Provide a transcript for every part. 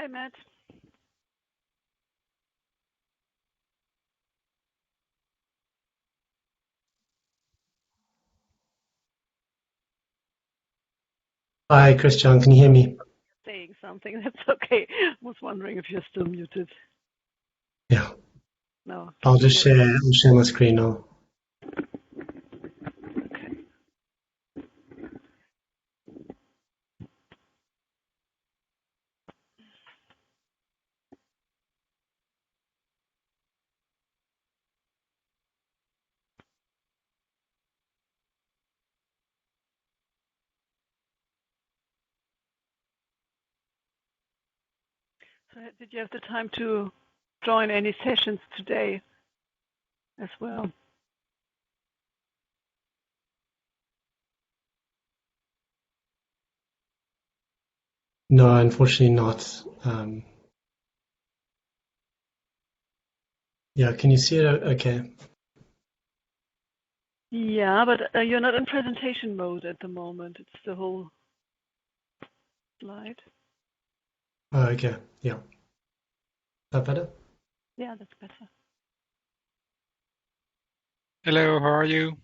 Hi, Matt. Hi, Christian. Can you hear me? Saying something. That's okay. I was wondering if you're still muted. Yeah. No. I'll Can you just hear me? share my screen now. Okay. So did you have the time to join any sessions today as well? No, unfortunately not. Yeah, can you see it? Okay. Yeah, but you're not in presentation mode at the moment. It's the whole slide. Oh, okay. Yeah. Is that better? Yeah, that's better. Hello, how are you?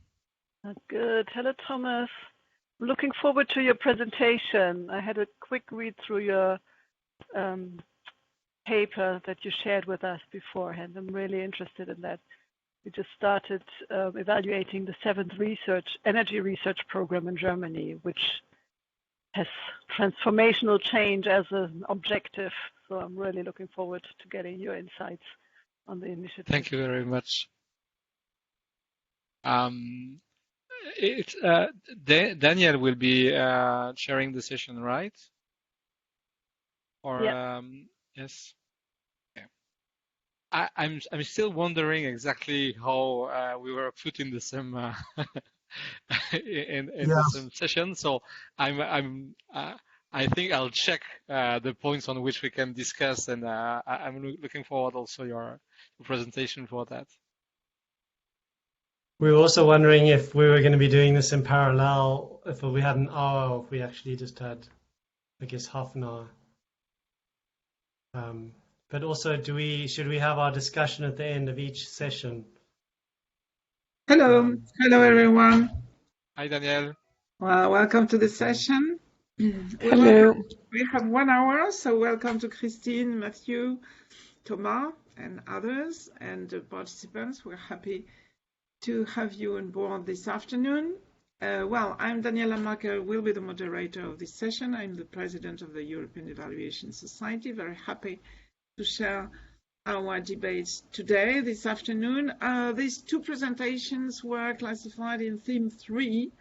Good. Hello, Thomas. I'm looking forward to your presentation. I had a quick read through your paper that you shared with us beforehand. I'm really interested in that. We just started evaluating the 7th energy research program in Germany, which has transformational change as an objective. So I'm really looking forward to getting your insights on the initiative. Thank you very much. It's Daniel will be sharing the session, right? Or yeah. Yes. Yeah. I'm still wondering exactly how we were put in the same in the same session. So I think I'll check the points on which we can discuss, and I'm looking forward also your presentation for that. We were also wondering if we were going to be doing this in parallel, if we had an hour, or if we actually just had, I guess, half an hour. But also, should we have our discussion at the end of each session? Hello. Hello, everyone. Hi, Daniel. Well, welcome to the session. Hello. We have 1 hour, so welcome to Christine, Matthew, Thomas, and others, and the participants. We're happy to have you on board this afternoon. Well, I'm Daniela Macker, will be the moderator of this session. I'm the president of the European Evaluation Society. Very happy to share our debates today, this afternoon. These two presentations were classified in theme 3,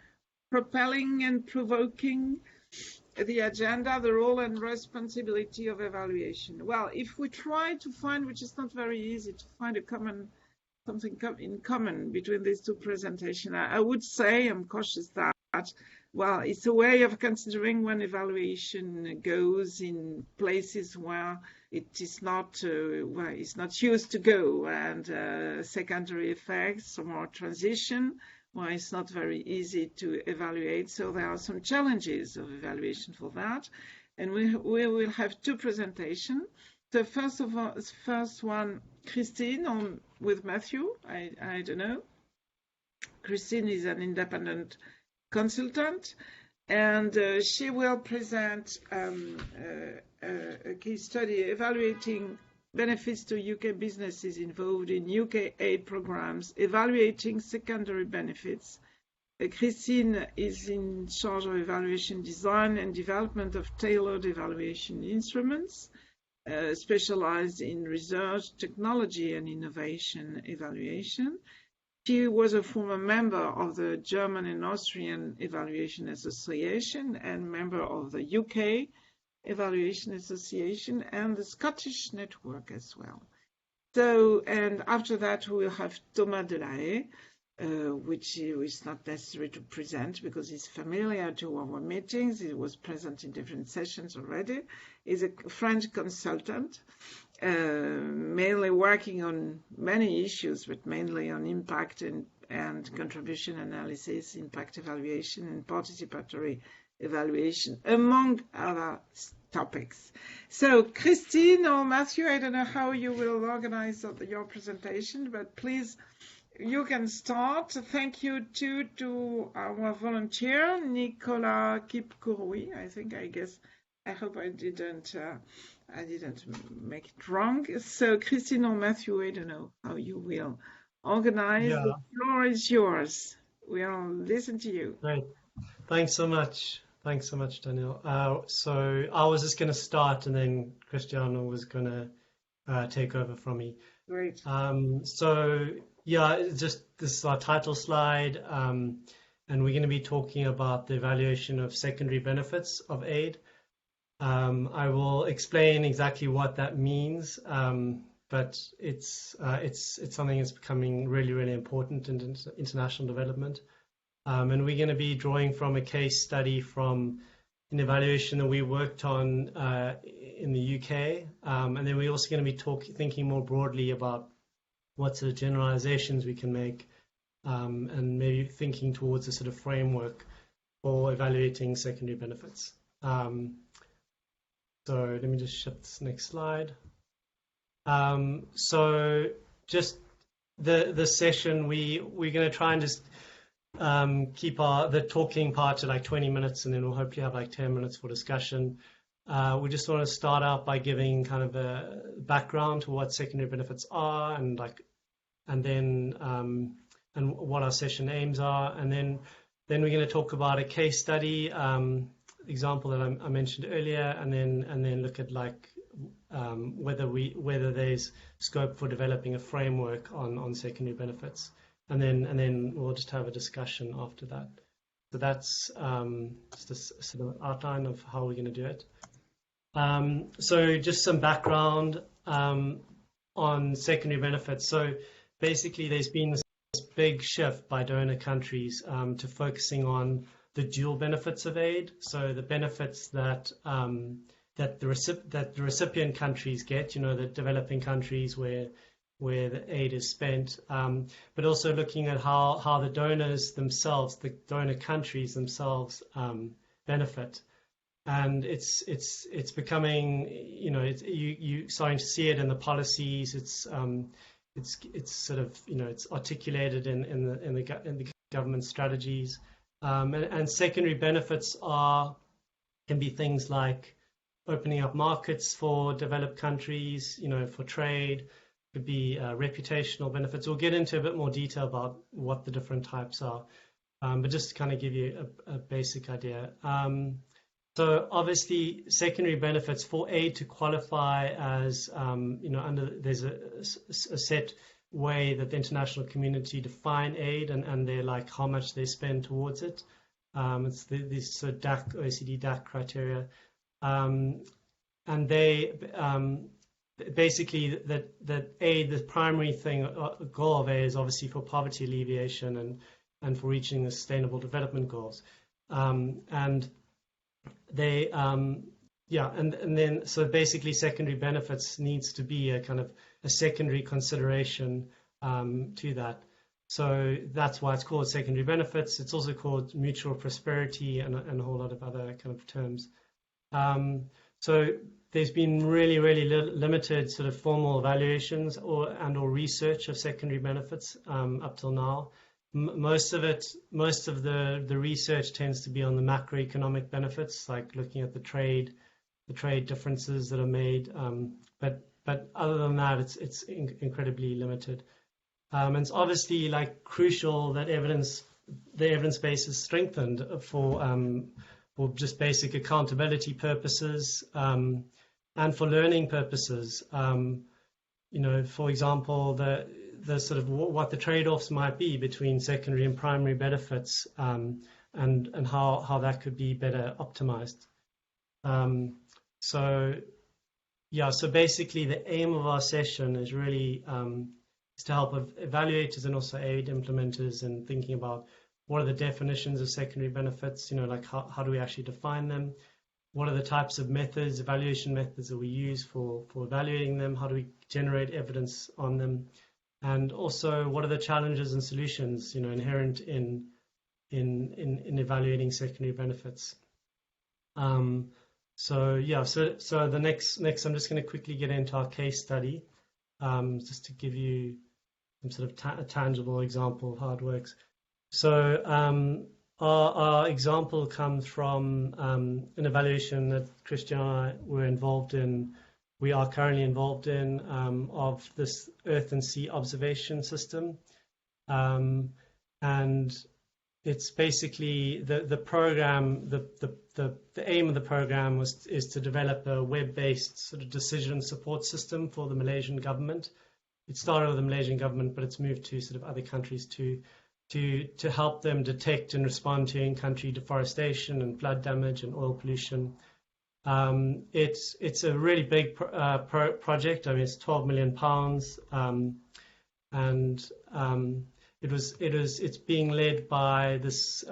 propelling and provoking the agenda, the role and responsibility of evaluation. Well, if we try to find, which is not very easy, to find something in common between these two presentations, I would say, I'm cautious that, well, it's a way of considering when evaluation goes in places where it is not where it's not used to go, and secondary effects or more transition where it's not very easy to evaluate. So there are some challenges of evaluation for that, and we will have two presentations. The first one, Christine, with Matthew. I don't know. Christine is an independent consultant, and she will present a case study evaluating benefits to UK businesses involved in UK aid programs, evaluating secondary benefits. Christine is in charge of evaluation design and development of tailored evaluation instruments, specialized in research, technology, and innovation evaluation. She was a former member of the German and Austrian Evaluation Association and member of the UK Evaluation Association and the Scottish Network as well. So, and after that, we will have Thomas Delahaye, which is not necessary to present because he's familiar to our meetings. He was present in different sessions already. He's a French consultant, mainly working on many issues, but mainly on impact and contribution analysis, impact evaluation, and participatory evaluation, among other topics. So Christine or Matthew, I don't know how you will organize your presentation, but please, you can start. Thank you too to our volunteer, Nicolas Kipkourou. I hope I didn't make it wrong. So Christine or Matthew, I don't know how you will organize. Yeah. The floor is yours. We'll listen to you. Great. Thanks so much. Thanks so much, Danielle. So I was just going to start, and then Cristiano was going to take over from me. Great. So yeah, just this is our title slide, and we're going to be talking about the evaluation of secondary benefits of aid. I will explain exactly what that means, but it's something that's becoming really, really important in international development. And we're going to be drawing from a case study from an evaluation that we worked on in the UK. And then we're also going to be thinking more broadly about what sort of generalizations we can make, and maybe thinking towards a sort of framework for evaluating secondary benefits. So let me just shift this next slide. So just the session, we're going to try and just keep the talking part to like 20 minutes, and then we'll hopefully have like 10 minutes for discussion. We just want to start out by giving kind of a background to what secondary benefits are, and then what our session aims are, and then we're going to talk about a case study example that I mentioned earlier, and then look at like whether there's scope for developing a framework on secondary benefits. And then we'll just have a discussion after that. So that's just a sort of outline of how we're going to do it. So just some background on secondary benefits. So basically, there's been this big shift by donor countries to focusing on the dual benefits of aid. So the benefits that the recipient countries get, the developing countries where the aid is spent, but also looking at how the donors themselves, the donor countries themselves, benefit. And it's becoming, you starting to see it in the policies. It's sort of, it's articulated in the government strategies, and secondary benefits can be things like opening up markets for developed countries, for trade. Could be reputational benefits. We'll get into a bit more detail about what the different types are, but just to kind of give you a basic idea. So obviously, secondary benefits for aid to qualify as, there's a set way that the international community define aid, and they're like how much they spend towards it. It's these sort of DAC, OECD DAC criteria, and they basically that aid, the primary goal of aid is obviously for poverty alleviation and for reaching the sustainable development goals, and they and then so basically secondary benefits needs to be a kind of a secondary consideration to that. So that's why it's called secondary benefits. It's also called mutual prosperity and a whole lot of other kind of terms. So there's been really, really limited sort of formal evaluations or research of secondary benefits up till now. Most of the research tends to be on the macroeconomic benefits, like looking at the trade differences that are made. But other than that, it's incredibly limited. And it's obviously like crucial that the evidence base is strengthened for just basic accountability purposes, and for learning purposes. For example, the sort of what the trade-offs might be between secondary and primary benefits, and how that could be better optimized. So basically the aim of our session is really is to help evaluators and also aid implementers in thinking about what are the definitions of secondary benefits, like how do we actually define them? What are the types of methods, evaluation methods that we use for evaluating them? How do we generate evidence on them? And also, what are the challenges and solutions, inherent in evaluating secondary benefits? So yeah, so the next I'm just going to quickly get into our case study, just to give you some sort of a tangible example of how it works. So our example comes from an evaluation that Christian and I were involved in. We are currently involved in of this Earth and Sea observation system, and it's basically the program. The aim of the program is to develop a web-based sort of decision support system for the Malaysian government. It started with the Malaysian government, but it's moved to sort of other countries to help them detect and respond to in-country deforestation and flood damage and oil pollution. It's a really big project. I mean, it's £12 million, and it's being led by this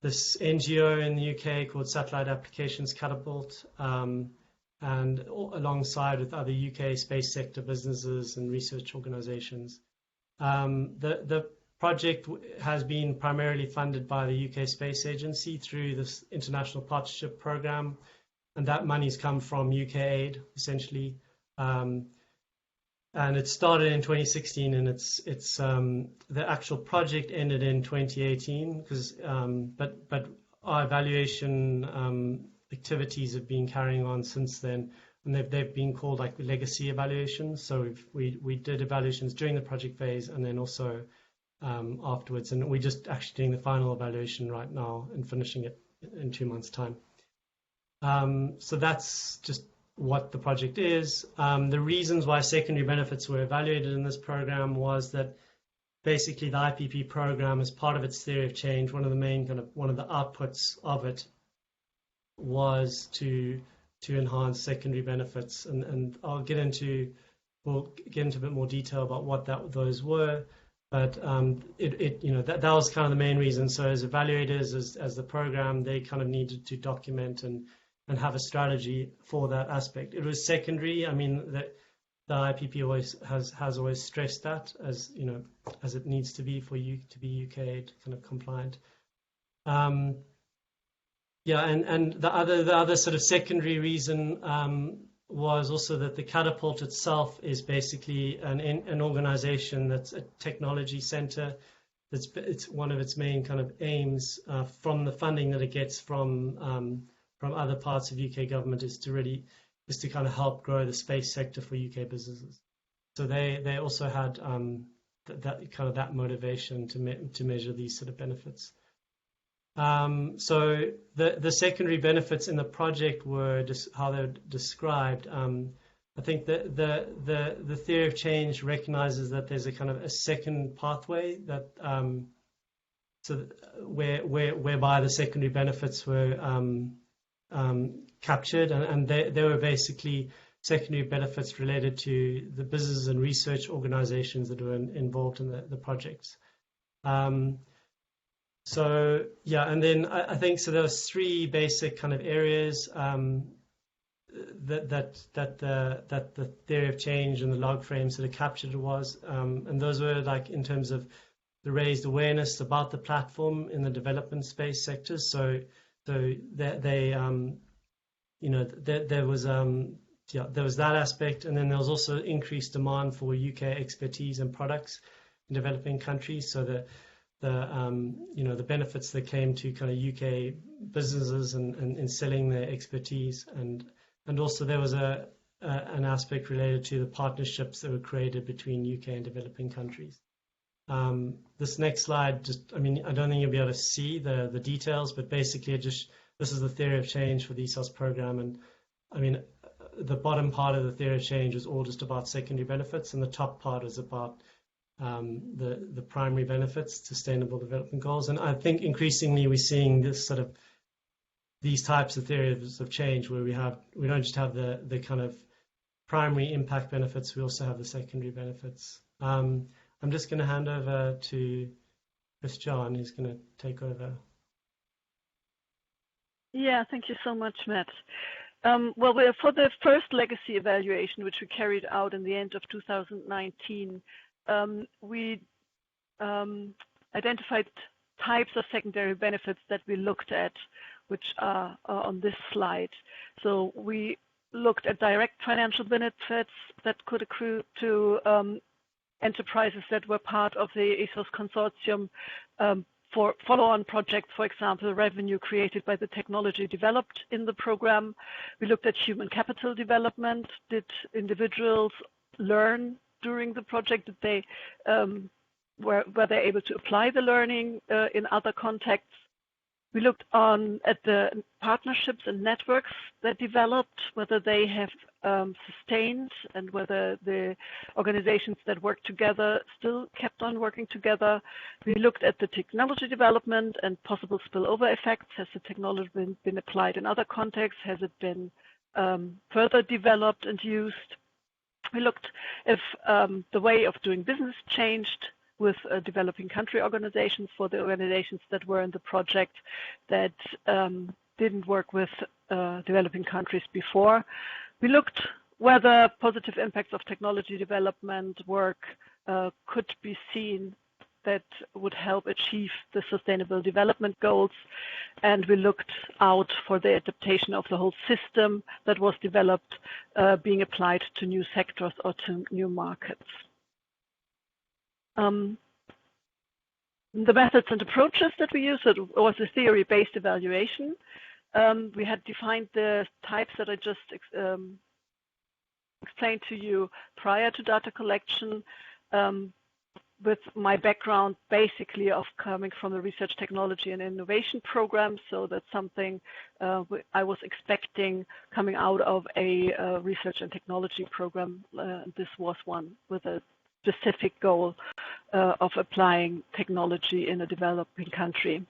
NGO in the UK called Satellite Applications Catapult, and alongside with other UK space sector businesses and research organisations. The project has been primarily funded by the UK Space Agency through this international partnership program, and that money's come from UK aid essentially. And it started in 2016, and it's the actual project ended in 2018 because but our evaluation activities have been carrying on since then, and they've been called like legacy evaluations. So we did evaluations during the project phase and then also afterwards, and we're just actually doing the final evaluation right now and finishing it in 2 months' time. So that's just what the project is. The reasons why secondary benefits were evaluated in this program was that basically the IPP program, as part of its theory of change, one of the outputs of it was to enhance secondary benefits, and we'll get into a bit more detail about what those were. But that was kind of the main reason. So as evaluators, as the program, they kind of needed to document and have a strategy for that aspect. It was secondary. I mean, the IPP always has always stressed that as it needs to be for you to be UK kind of compliant. And the other sort of secondary reason was also that the Catapult itself is basically an organization that's a technology center. It's one of its main kind of aims from the funding that it gets from other parts of UK government is to kind of help grow the space sector for UK businesses. So they also had that motivation to measure these sort of benefits. So the secondary benefits in the project were just how they're described. I think that the theory of change recognizes that there's a kind of a second pathway that whereby the secondary benefits were captured, and they were basically secondary benefits related to the business and research organizations that were involved in the projects. So yeah, and then I think so. There was 3 basic kind of areas that the theory of change and the log frame sort of captured was, and those were like in terms of the raised awareness about the platform in the development space sectors. So there was that aspect, and then there was also increased demand for UK expertise and products in developing countries. So the benefits that came to kind of UK businesses and in selling their expertise, and also there was an aspect related to the partnerships that were created between UK and developing countries. This next slide, I don't think you'll be able to see the details, but basically this is the theory of change for the ESOS program, and I mean the bottom part of the theory of change was all just about secondary benefits, and the top part was about the primary benefits, sustainable development goals. And I think increasingly we're seeing these types of theories of change where we don't just have the kind of primary impact benefits, we also have the secondary benefits. I'm just going to hand over to Christian, who's going to take over. Yeah, thank you so much, Matt. Well, for the first legacy evaluation, which we carried out in the end of 2019, we identified types of secondary benefits that we looked at. which are on this slide. So we looked at direct financial benefits that could accrue to enterprises that were part of the ESOS consortium for follow-on projects, for example, revenue created by the technology developed in the program. We looked at human capital development. Did individuals learn during the project? Did they were they able to apply the learning in other contexts? We looked at the partnerships and networks that developed, whether they have sustained and whether the organizations that worked together still kept on working together. We looked at the technology development and possible spillover effects. Has the technology been applied in other contexts? Has it been further developed and used? We looked if the way of doing business changed with developing country organizations for the organizations that were in the project that didn't work with developing countries before. We looked whether positive impacts of technology development work could be seen that would help achieve the sustainable development goals. And we looked out for the adaptation of the whole system that was developed being applied to new sectors or to new markets. The methods and approaches that we used, it was a theory-based evaluation. We had defined the types that I just explained to you prior to data collection, with my background basically of coming from the research technology and innovation program. So that's something I was expecting coming out of a research and technology program. This was one with a specific goal of applying technology in a developing country.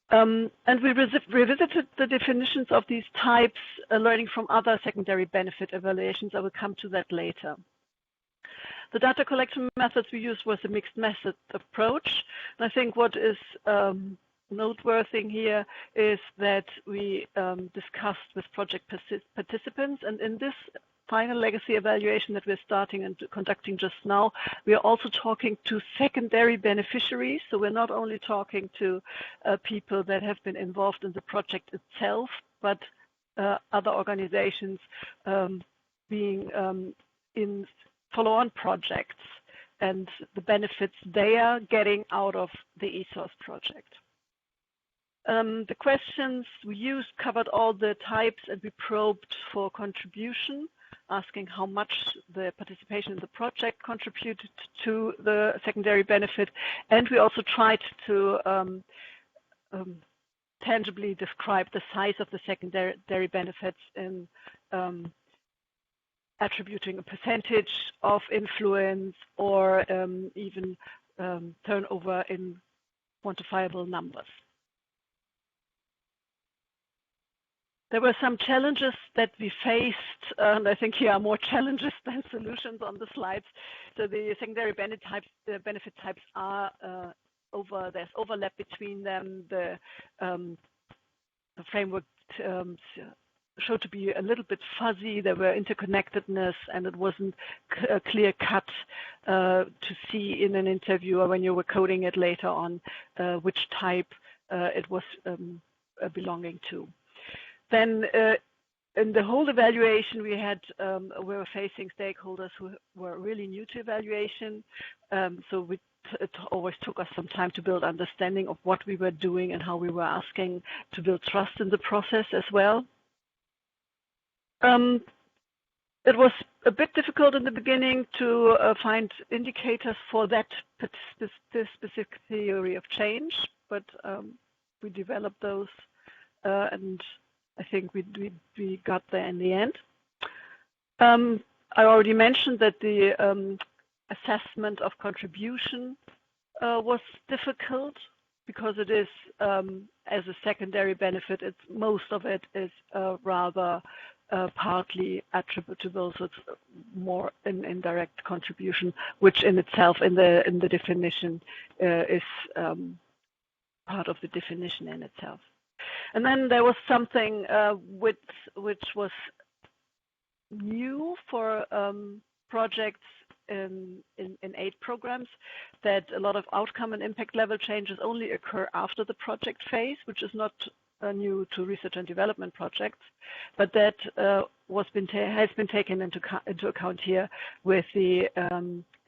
And we revisited the definitions of these types, learning from other secondary benefit evaluations. I will come to that later. The data collection methods we used was a mixed method approach. And I think what is noteworthy here is that we discussed with project participants, and in this final legacy evaluation that we're starting and conducting just now, we are also talking to secondary beneficiaries. So we're not only talking to people that have been involved in the project itself, but other organizations being in follow-on projects and the benefits they are getting out of the ESOS project. The questions we used covered all the types, and we probed for contribution, asking how much the participation in the project contributed to the secondary benefit. And we also tried to tangibly describe the size of the secondary benefits in attributing a percentage of influence or even turnover in quantifiable numbers. There were some challenges that we faced, and I think here are more challenges than solutions on the slides. So the secondary benefit types are there's overlap between them. The framework showed to be a little bit fuzzy. There were interconnectedness, and it wasn't clear cut to see in an interview or when you were coding it later on which type it was belonging to. Then in the whole evaluation, we were facing stakeholders who were really new to evaluation. So it always took us some time to build understanding of what we were doing and how we were asking to build trust in the process as well. It was a bit difficult in the beginning to find indicators for that specific theory of change, but we developed those and I think we got there in the end. I already mentioned that the assessment of contribution was difficult because it is, as a secondary benefit, most of it is rather partly attributable, so it's more an indirect contribution, which in itself, in the definition, is part of the definition in itself. And then there was something which was new for projects in aid programs, that a lot of outcome and impact level changes only occur after the project phase, which is not new to research and development projects, but that has been taken into account here with the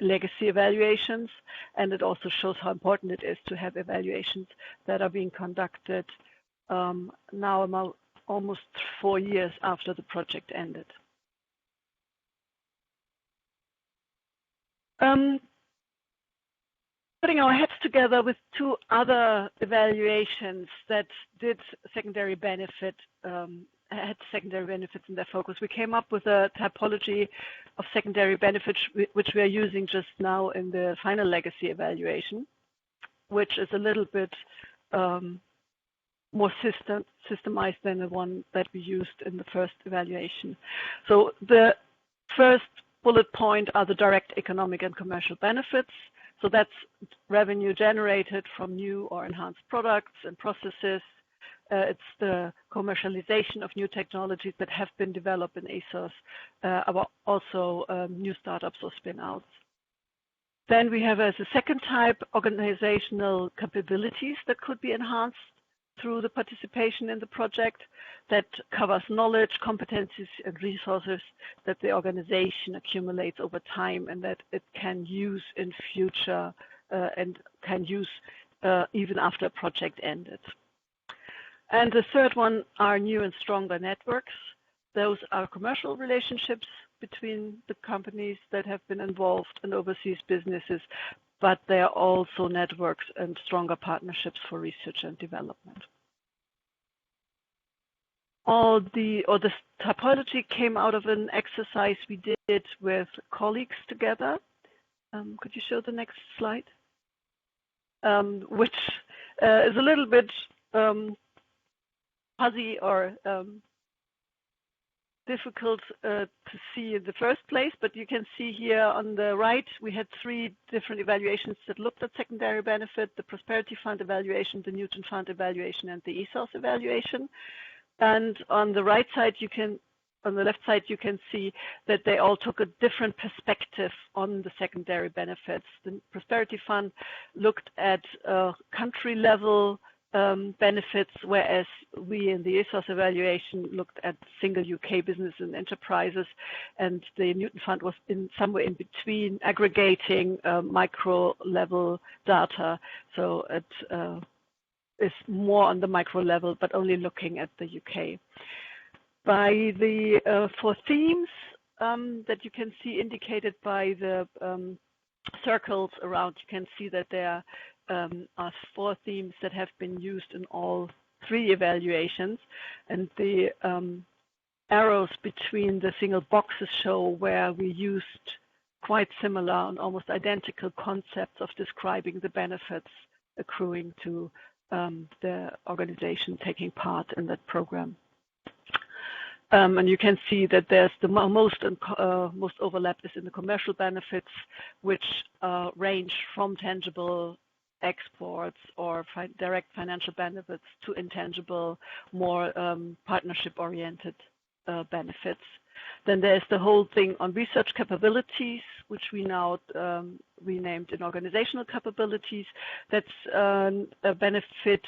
legacy evaluations, and it also shows how important it is to have evaluations that are being conducted now almost 4 years after the project ended. Putting our heads together with 2 other evaluations that did secondary benefit, had secondary benefits in their focus, we came up with a typology of secondary benefits, which we are using just now in the final legacy evaluation, which is a little bit more systemized than the one that we used in the first evaluation. So the first bullet point are the direct economic and commercial benefits. So that's revenue generated from new or enhanced products and processes. It's the commercialization of new technologies that have been developed in ESOS, but also new startups or spin-outs. Then we have as a second type organizational capabilities that could be enhanced through the participation in the project that covers knowledge, competencies, and resources that the organization accumulates over time and that it can use in future and can use even after a project ended. And the third one are new and stronger networks. Those are commercial relationships between the companies that have been involved in overseas businesses, but they are also networks and stronger partnerships for research and development. This typology came out of an exercise we did with colleagues together. Could you show the next slide? Which is a little bit fuzzy or difficult to see in the first place, but you can see here on the right, we had 3 different evaluations that looked at secondary benefit: the Prosperity Fund evaluation, the Newton Fund evaluation, and the ESOS evaluation. And on the right side, on the left side, you can see that they all took a different perspective on the secondary benefits. The Prosperity Fund looked at country level benefits, whereas we in the ESOS evaluation looked at single UK business and enterprises, and the Newton Fund was somewhere in between, aggregating micro level data. So it is more on the micro level, but only looking at the UK. By the 4 themes that you can see indicated by the circles around, you can see that there are 4 themes that have been used in all 3 evaluations, and the arrows between the single boxes show where we used quite similar and almost identical concepts of describing the benefits accruing to the organization taking part in that program. And you can see that there's the most overlap is in the commercial benefits, which range from tangible exports or direct financial benefits to intangible, more partnership-oriented benefits. Then there's the whole thing on research capabilities, which we now renamed in organizational capabilities. That's a benefit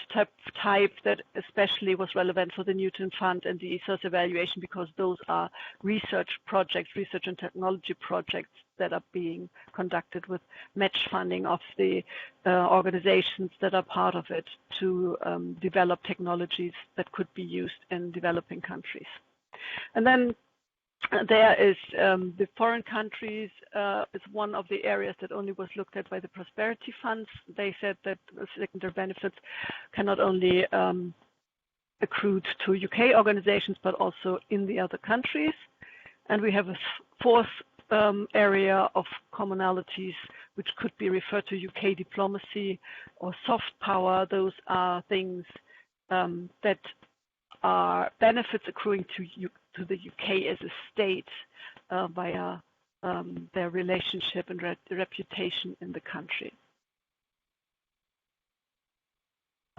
type that especially was relevant for the Newton Fund and the ESOS evaluation, because those are research projects, research and technology projects that are being conducted with match funding of the organizations that are part of it to develop technologies that could be used in developing countries. And then there is the foreign countries is one of the areas that only was looked at by the Prosperity Funds. They said that secondary benefits can not only accrue to UK organizations, but also in the other countries. And we have a 4th area of commonalities, which could be referred to UK diplomacy or soft power. Those are things that are benefits accruing to the UK as a state via their relationship and reputation in the country.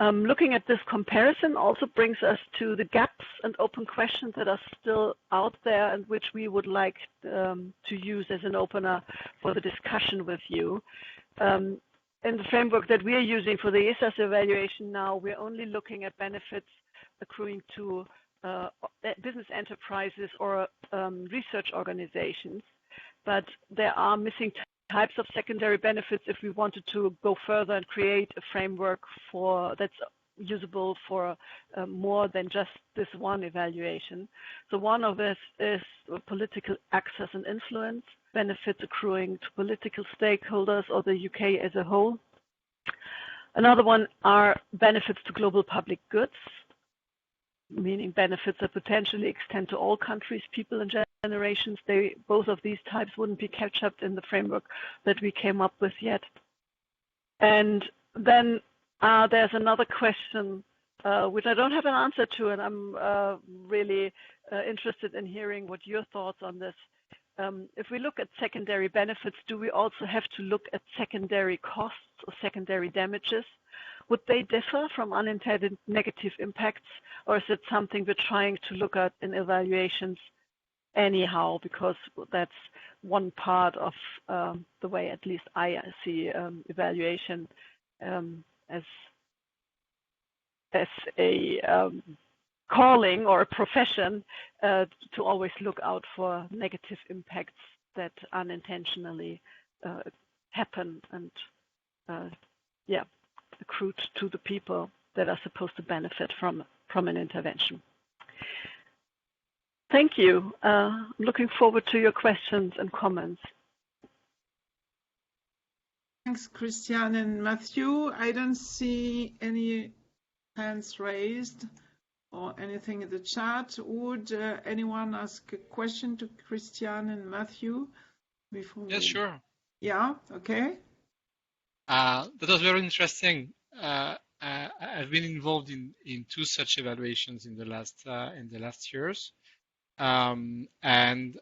Looking at this comparison also brings us to the gaps and open questions that are still out there and which we would like to use as an opener for the discussion with you. in the framework that we are using for the ESAS evaluation now, we're only looking at benefits accruing to business enterprises or research organizations. But there are missing types of secondary benefits if we wanted to go further and create a framework that's usable for more than just this one evaluation. So one of this is political access and influence, benefits accruing to political stakeholders or the UK as a whole. Another one are benefits to global public goods, meaning benefits that potentially extend to all countries, people, and generations. Both of these types wouldn't be captured in the framework that we came up with yet. And then there's another question which I don't have an answer to, and I'm really interested in hearing what your thoughts on this. If we look at secondary benefits, do we also have to look at secondary costs or secondary damages? Would they differ from unintended negative impacts, or is it something we're trying to look at in evaluations anyhow, because that's one part of the way at least I see evaluation as a calling or a profession to always look out for negative impacts that unintentionally happen and accrued to the people that are supposed to benefit from an intervention. Thank you. I'm looking forward to your questions and comments. Thanks, Christiane and Matthew. I don't see any hands raised or anything in the chat. Would anyone ask a question to Christiane and Matthew before? Yes, sure. Yeah, okay. That was very interesting. I've been involved in two such evaluations in the last years, and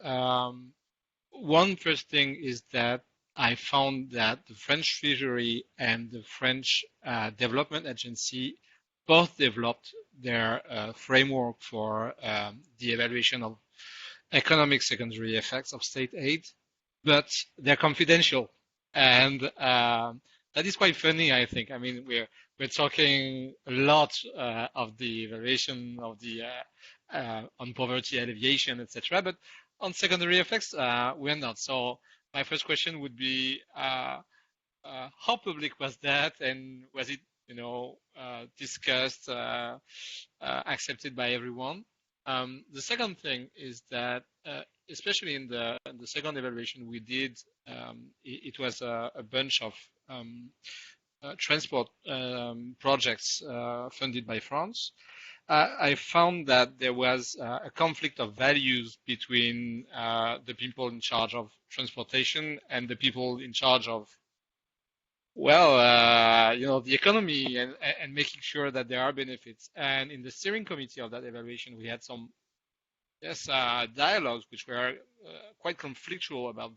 one first thing is that I found that the French Treasury and the French Development Agency both developed their framework for the evaluation of economic secondary effects of state aid, but they're confidential, and that is quite funny, I think. I mean, we're talking a lot of the evaluation of the on poverty alleviation, etc., but on secondary effects, we're not. So my first question would be, how public was that, and was it, discussed, accepted by everyone? The second thing is that, especially in the second evaluation we did, it was a bunch of transport projects funded by France. I found that there was a conflict of values between the people in charge of transportation and the people in charge of, the economy and making sure that there are benefits. And in the steering committee of that evaluation, we had some dialogues which were quite conflictual about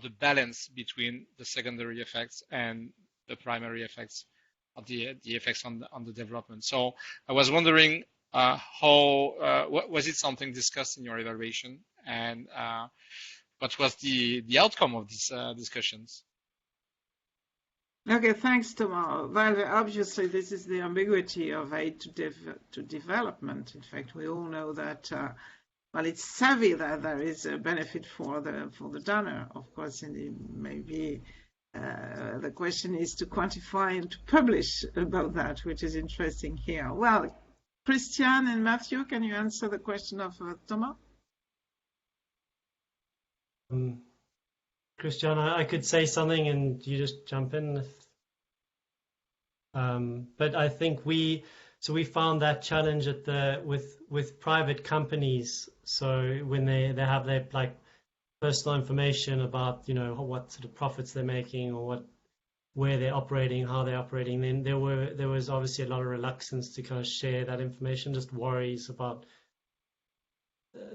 the balance between the secondary effects and the primary effects of the effects on the development. So I was wondering was it something discussed in your evaluation, and what was the outcome of these discussions? Okay, thanks, Thomas. Well, obviously, this is the ambiguity of aid to development. In fact, we all know that. It's savvy that there is a benefit for the donor, of course, and maybe the question is to quantify and to publish about that, which is interesting here. Well, Christiane and Matthew, can you answer the question of Thomas? Christiane, I could say something and you just jump in. But I think we found that challenge with private companies. So when they have their personal information about what sort of profits they're making or where they're operating, how they're operating, then there was obviously a lot of reluctance to kind of share that information, just worries about.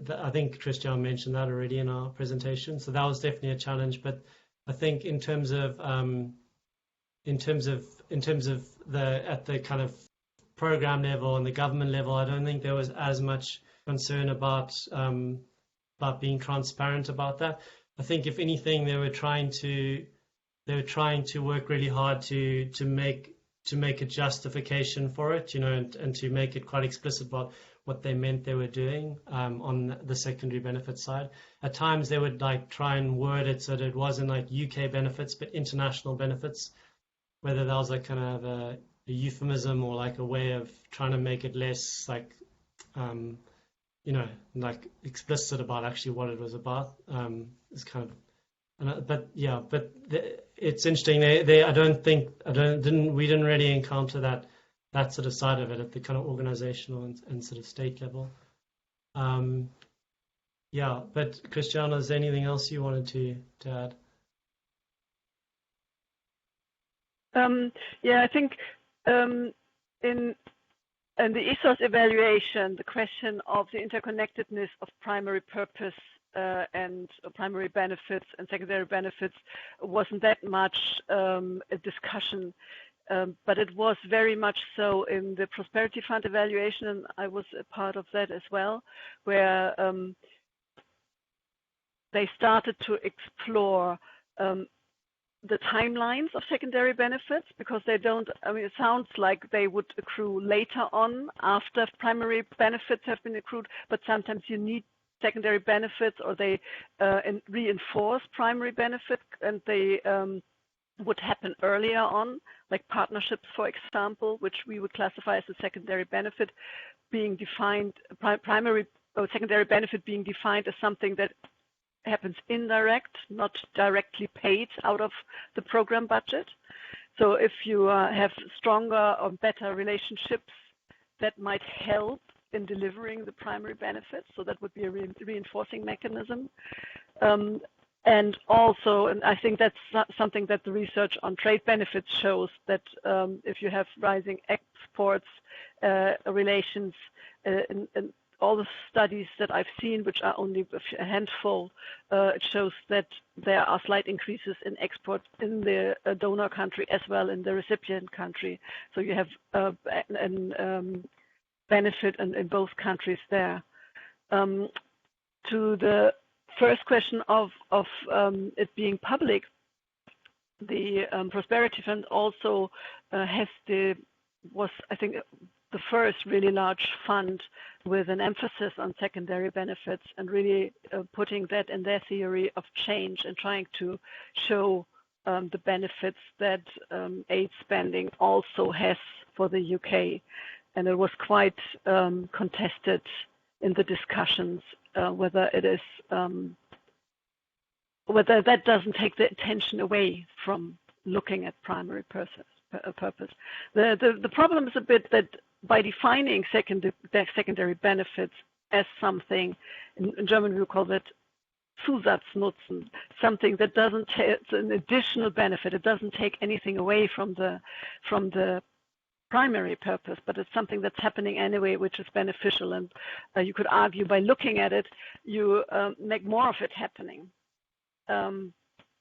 I think Christiane mentioned that already in our presentation, so that was definitely a challenge. But I think in terms of at the kind of program level and the government level, I don't think there was as much concern about being transparent about that. I think if anything, they were trying to they were trying to work really hard to make a justification for it, and to make it quite explicit about what they meant they were doing on the secondary benefit side. At times they would try and word it so that it wasn't UK benefits but international benefits, whether that was kind of a euphemism or a way of trying to make it less explicit about actually what it was about. It's kind of, it's interesting. We didn't really encounter that sort of side of it at the kind of organizational and sort of state level. But Christiana, is there anything else you wanted to add? I think in the ESOS evaluation, the question of the interconnectedness of primary purpose and primary benefits and secondary benefits wasn't that much a discussion, but it was very much so in the Prosperity Fund evaluation, and I was a part of that as well, where they started to explore the timelines of secondary benefits, because it sounds like they would accrue later on after primary benefits have been accrued, but sometimes you need secondary benefits, or they reinforce primary benefits, and they would happen earlier on, like partnerships, for example, which we would classify as a secondary benefit, being defined, primary or secondary benefit being defined as something that happens indirect, not directly paid out of the program budget. So if you have stronger or better relationships, that might help in delivering the primary benefits. So that would be a reinforcing mechanism. And also, and I think that's something that the research on trade benefits shows, that if you have rising exports relations, and all the studies that I've seen, which are only a handful, it shows that there are slight increases in exports in the donor country as well in the recipient country. So you have an benefit in both countries there. To the first question of it being public, the Prosperity Fund also was, I think, the first really large fund with an emphasis on secondary benefits, and really putting that in their theory of change and trying to show the benefits that aid spending also has for the UK. And it was quite contested in the discussions whether it is whether that doesn't take the attention away from looking at primary purpose. The problem is a bit that by defining secondary benefits as something, in German we would call that Zusatznutzen, something that doesn't take an additional benefit, it doesn't take anything away from the primary purpose, but it's something that's happening anyway, which is beneficial. And you could argue by looking at it, you make more of it happening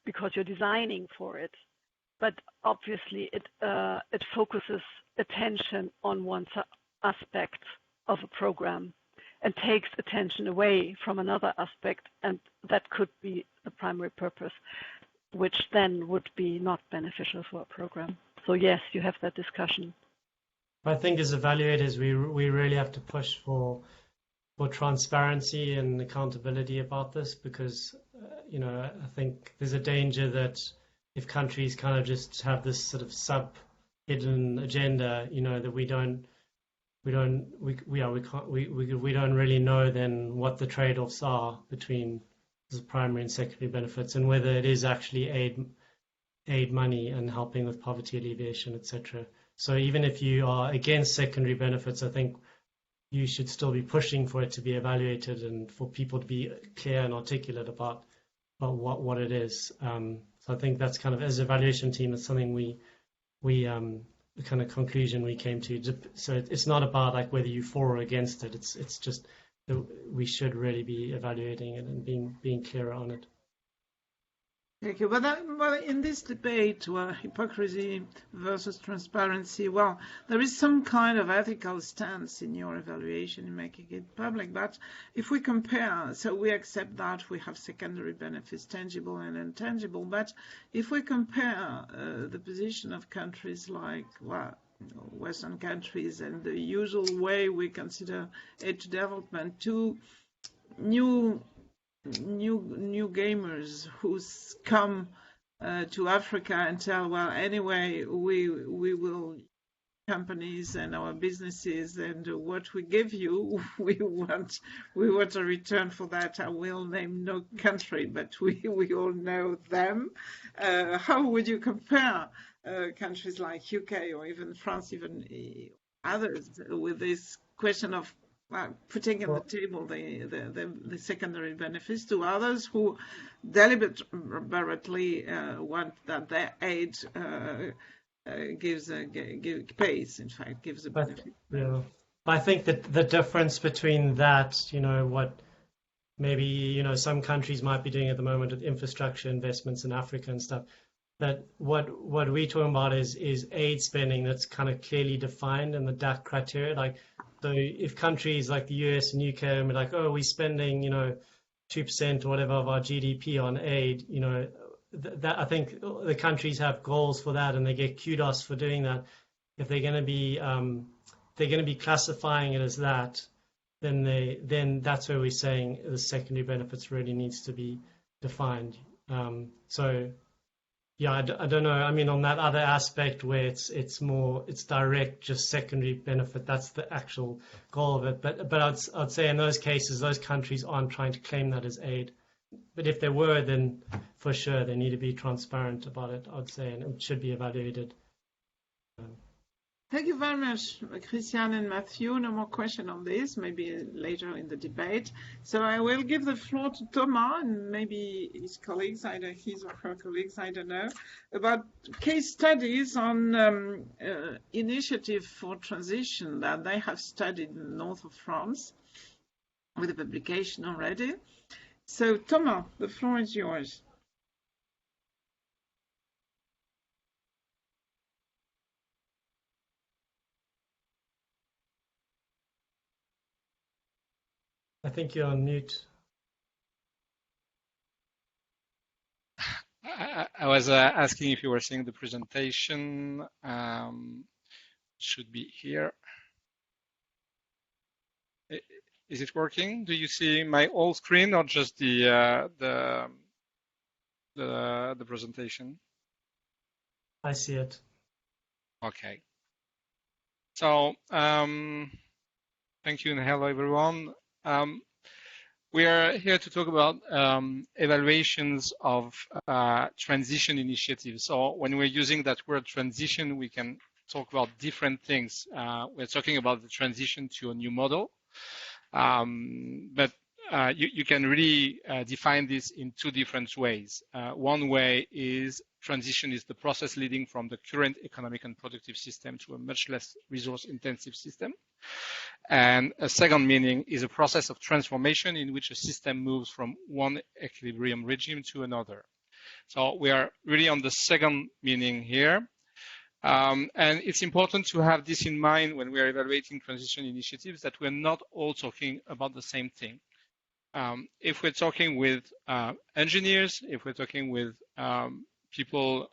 because you're designing for it. But obviously, it focuses attention on one aspect of a program and takes attention away from another aspect, and that could be the primary purpose, which then would be not beneficial for a program. So yes, you have that discussion. I think as evaluators, we really have to push for transparency and accountability about this, because I think there's a danger that if countries kind of just have this sort of hidden agenda, that we don't really know then what the trade-offs are between the primary and secondary benefits, and whether it is actually aid money and helping with poverty alleviation, etc. So even if you are against secondary benefits, I think you should still be pushing for it to be evaluated and for people to be clear and articulate about what it is. So I think that's kind of, as an evaluation team, it's something we the kind of conclusion we came to. So it's not about like whether you're for or against it. It's just that we should really be evaluating it and being clearer on it. Thank you. Well, in this debate, hypocrisy versus transparency, well, there is some kind of ethical stance in your evaluation in making it public. But if we compare, so we accept that we have secondary benefits, tangible and intangible. But if we compare the position of countries like, well, Western countries and the usual way we consider aid to development to new gamers who come to Africa and tell, well, anyway, we will companies and our businesses, and what we give you, we want a return for that. I will name no country, but we all know them. How would you compare countries like UK or even France, even others, with this question of putting on the table the secondary benefits to others who deliberately want that their aid gives a benefit. Yeah, I think that the difference between that, what maybe some countries might be doing at the moment with infrastructure investments in Africa and stuff, that what we're talking about is aid spending that's kind of clearly defined in the DAC criteria. Like, so if countries like the US and UK are like, oh, we're spending 2% or whatever of our GDP on aid, that I think the countries have goals for that and they get kudos for doing that. If they're going to be classifying it as that, then that's where we're saying the secondary benefits really needs to be defined. So yeah, I don't know. I mean, on that other aspect where it's direct, just secondary benefit, that's the actual goal of it. But I'd say in those cases, those countries aren't trying to claim that as aid. But if they were, then for sure they need to be transparent about it, I'd say, and it should be evaluated. Thank you very much, Christian and Matthew. No more question on this, maybe later in the debate. So I will give the floor to Thomas and maybe his colleagues, either his or her colleagues, I don't know, about case studies on initiative for transition that they have studied in the north of France with a publication already. So Thomas, the floor is yours. I think you're on mute. I was asking if you were seeing the presentation. Should be here. Is it working? Do you see my whole screen or just the presentation? I see it. Okay. So thank you and hello everyone. We are here to talk about evaluations of transition initiatives. So when we're using that word transition, we can talk about different things. We're talking about the transition to a new model, but you can really define this in two different ways. One way is transition is the process leading from the current economic and productive system to a much less resource-intensive system. And a second meaning is a process of transformation in which a system moves from one equilibrium regime to another. So we are really on the second meaning here. And it's important to have this in mind when we are evaluating transition initiatives, that we're not all talking about the same thing. If we're talking with engineers, if we're talking with people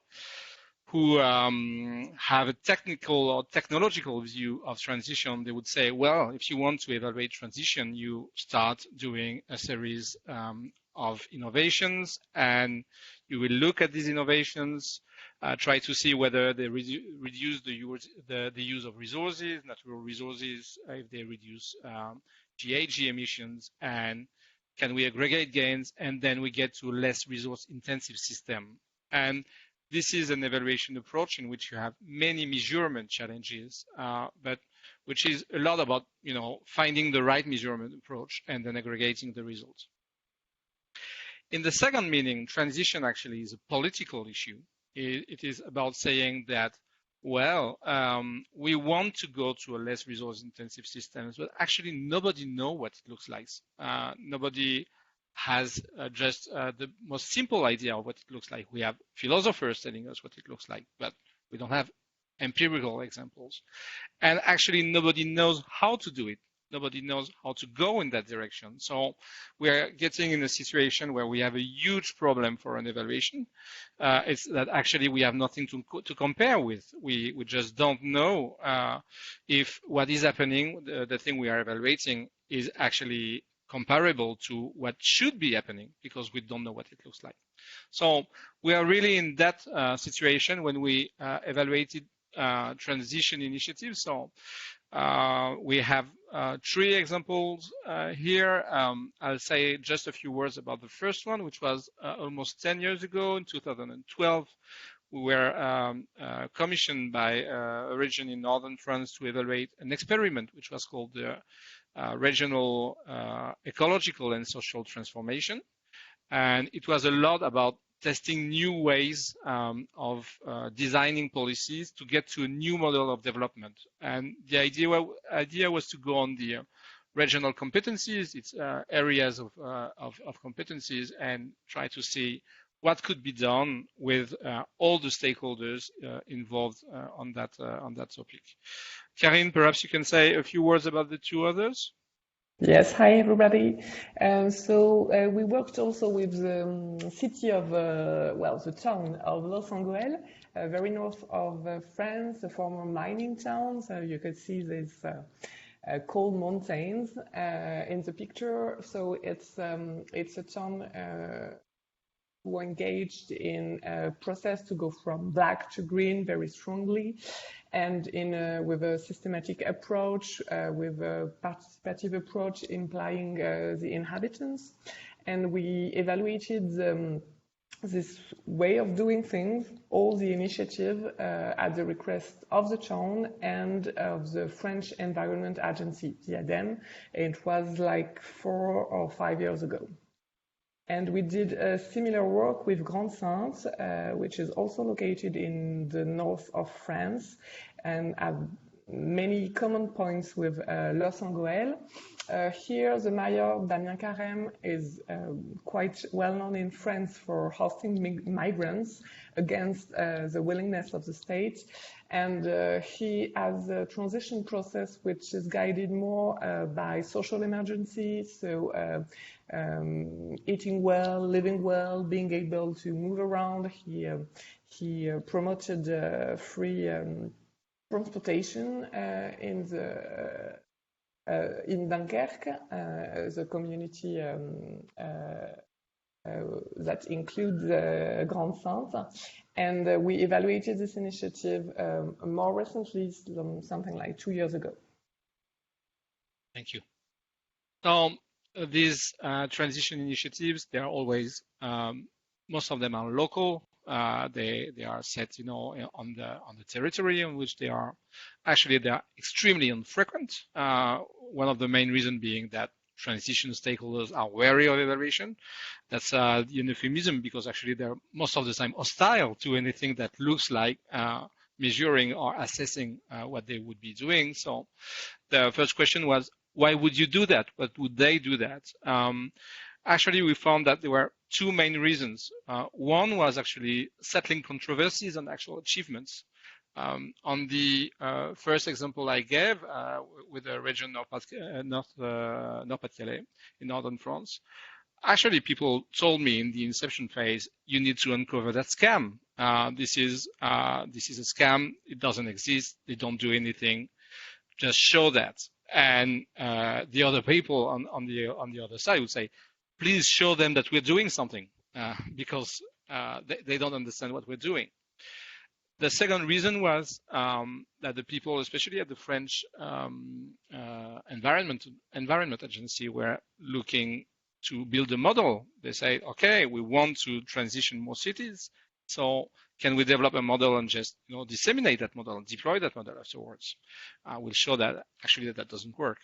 who have a technical or technological view of transition, they would say, well, if you want to evaluate transition, you start doing a series of innovations, and you will look at these innovations, try to see whether they reduce the use of resources, natural resources, if they reduce GHG emissions, and can we aggregate gains, and then we get to a less resource-intensive system. And this is an evaluation approach in which you have many measurement challenges, but which is a lot about finding the right measurement approach and then aggregating the results. In the second meaning, transition actually is a political issue. It is about saying that, well, we want to go to a less resource-intensive system, but actually nobody knows what it looks like. Nobody has just the most simple idea of what it looks like. We have philosophers telling us what it looks like, but we don't have empirical examples. And actually, nobody knows how to do it. Nobody knows how to go in that direction. So we are getting in a situation where we have a huge problem for an evaluation. It's that actually we have nothing to compare with. We just don't know if what is happening, the thing we are evaluating, is actually comparable to what should be happening, because we don't know what it looks like. So we are really in that situation when we evaluated transition initiatives. So we have 3 examples here. I'll say just a few words about the first one, which was almost 10 years ago in 2012. We were commissioned by a region in northern France to evaluate an experiment which was called the regional ecological and social transformation. And it was a lot about testing new ways of designing policies to get to a new model of development. And the idea was to go on the regional competencies, its areas of competencies, and try to see what could be done with all the stakeholders involved on that topic. Karine, perhaps you can say a few words about the 2 others. Yes, hi everybody. We worked also with the city of, the town of Los Angeles, very north of France, a former mining town. So you can see these cold mountains in the picture. So it's a town who engaged in a process to go from black to green very strongly, and with a systematic approach, with a participative approach implying the inhabitants. And we evaluated this way of doing things, all the initiative at the request of the town and of the French Environment Agency, the ADEME. It was like 4 or 5 years ago. And we did a similar work with Grande-Synthe, which is also located in the north of France and have many common points with Los Angeles. Here, the mayor, Damien Carême, is quite well known in France for hosting migrants against the willingness of the state. And he has a transition process which is guided more by social emergency, so eating well, living well, being able to move around. He promoted free transportation in Dunkerque, the community that includes Grande-Synthe. And we evaluated this initiative more recently, something like 2 years ago. Thank you. So these transition initiatives, they are always, most of them are local. They are set, on the territory on which they are. Actually, they are extremely infrequent. One of the main reasons being that transition stakeholders are wary of evaluation. That's a euphemism, because actually they're most of the time hostile to anything that looks like measuring or assessing what they would be doing. So the first question was, why would you do that? What would they do that? Actually, we found that there were 2 main reasons. One was actually settling controversies and actual achievements. On the first example I gave with the region of Nord-Pas-de-Calais in northern France, actually people told me in the inception phase, you need to uncover that scam. This is a scam. It doesn't exist. They don't do anything. Just show that. And the other people on the other side would say, please show them that we're doing something, because they don't understand what we're doing. The second reason was that the people, especially at the French Environment Agency, were looking to build a model. They say, okay, we want to transition more cities, so can we develop a model and just disseminate that model and deploy that model afterwards? We'll show that actually that doesn't work.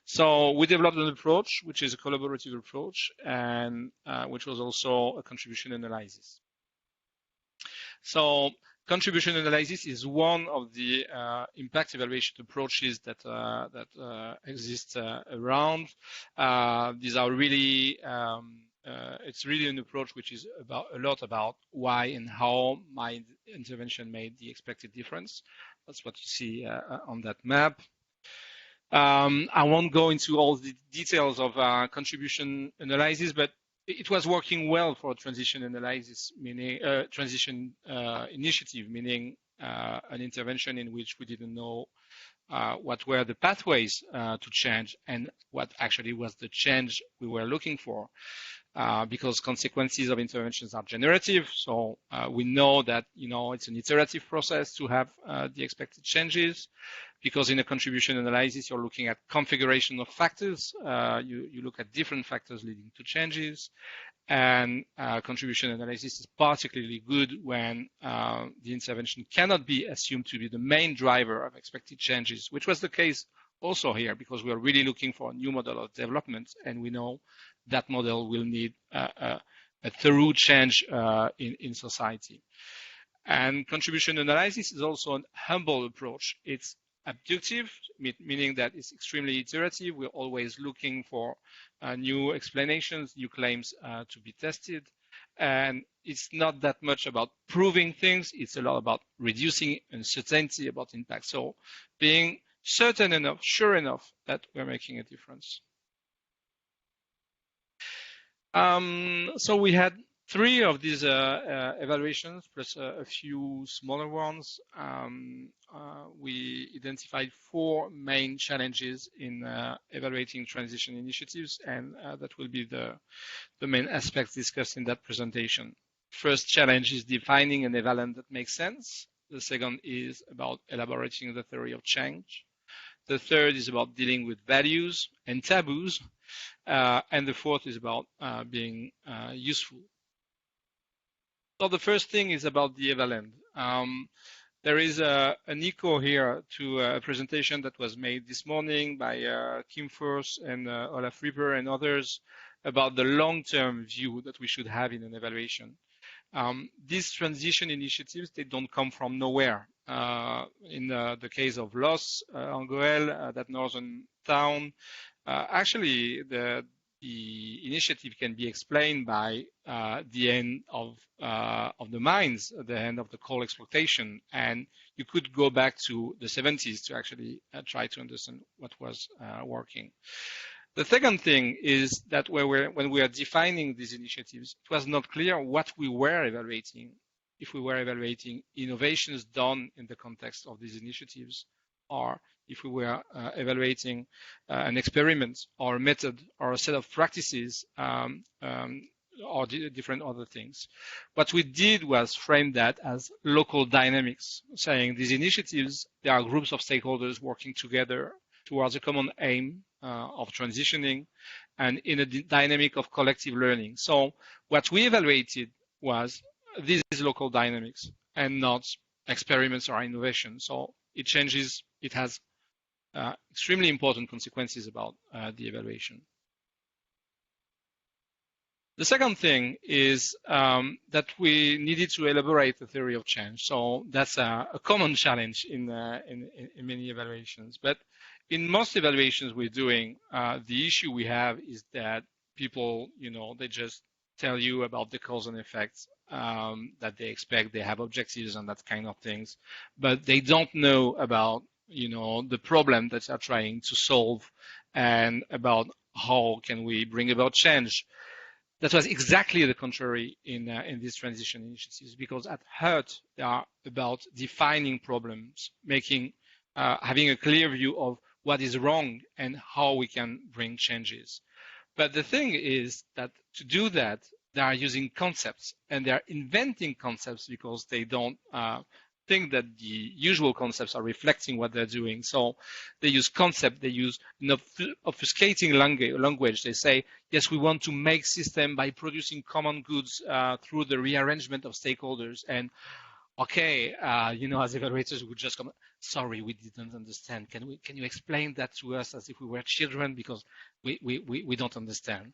So we developed an approach which is a collaborative approach, and which was also a contribution analysis. So contribution analysis is one of the impact evaluation approaches that exist around. These are really it's really an approach which is a lot about why and how my intervention made the expected difference. That's what you see on that map. I won't go into all the details of contribution analysis, but it was working well for transition analysis, meaning transition initiative, meaning an intervention in which we didn't know what were the pathways to change and what actually was the change we were looking for. Because consequences of interventions are generative, so we know that it's an iterative process to have the expected changes. Because in a contribution analysis, you're looking at configuration of factors. You look at different factors leading to changes, and contribution analysis is particularly good when the intervention cannot be assumed to be the main driver of expected changes, which was the case also here, because we are really looking for a new model of development, and we know that model will need a thorough change in society. And contribution analysis is also an humble approach. It's abductive, meaning that it's extremely iterative. We're always looking for new explanations, new claims to be tested. And it's not that much about proving things. It's a lot about reducing uncertainty about impact. So being certain enough, sure enough that we're making a difference. So we had 3 of these evaluations plus a few smaller ones. We identified 4 main challenges in evaluating transition initiatives, and that will be the main aspects discussed in that presentation. First challenge is defining an evaluation that makes sense. The second is about elaborating the theory of change. The third is about dealing with values and taboos. And the fourth is about being useful. So the first thing is about the evaluation. There is an echo here to a presentation that was made this morning by Kim Firth and Olaf Rieper and others about the long-term view that we should have in an evaluation. These transition initiatives, they don't come from nowhere. In the case of Los Angeles, that northern town, actually the initiative can be explained by the end of the mines, the end of the coal exploitation, and you could go back to the 70s to actually try to understand what was working. The second thing is that when we are defining these initiatives, it was not clear what we were evaluating. If we were evaluating innovations done in the context of these initiatives, or if we were evaluating an experiment or a method or a set of practices or different other things. What we did was frame that as local dynamics, saying these initiatives, they are groups of stakeholders working together towards a common aim of transitioning and in a dynamic of collective learning. So what we evaluated was these local dynamics and not experiments or innovation. So it changes, it has extremely important consequences about the evaluation. The second thing is that we needed to elaborate the theory of change. So that's a common challenge in many evaluations. But in most evaluations we're doing, the issue we have is that people, they just tell you about the cause and effects that they expect. They have objectives and that kind of things, but they don't know about the problem that they're trying to solve and about how can we bring about change. That was exactly the contrary in these transition initiatives, because at heart they are about defining problems, having a clear view of what is wrong and how we can bring changes. But the thing is that to do that, they are using concepts and they are inventing concepts because they don't think that the usual concepts are reflecting what they're doing. So they use concept, they use obfuscating language. They say, yes, we want to make system by producing common goods through the rearrangement of stakeholders. And okay, as evaluators, we would just come, sorry, we didn't understand. Can you explain that to us as if we were children, because we don't understand.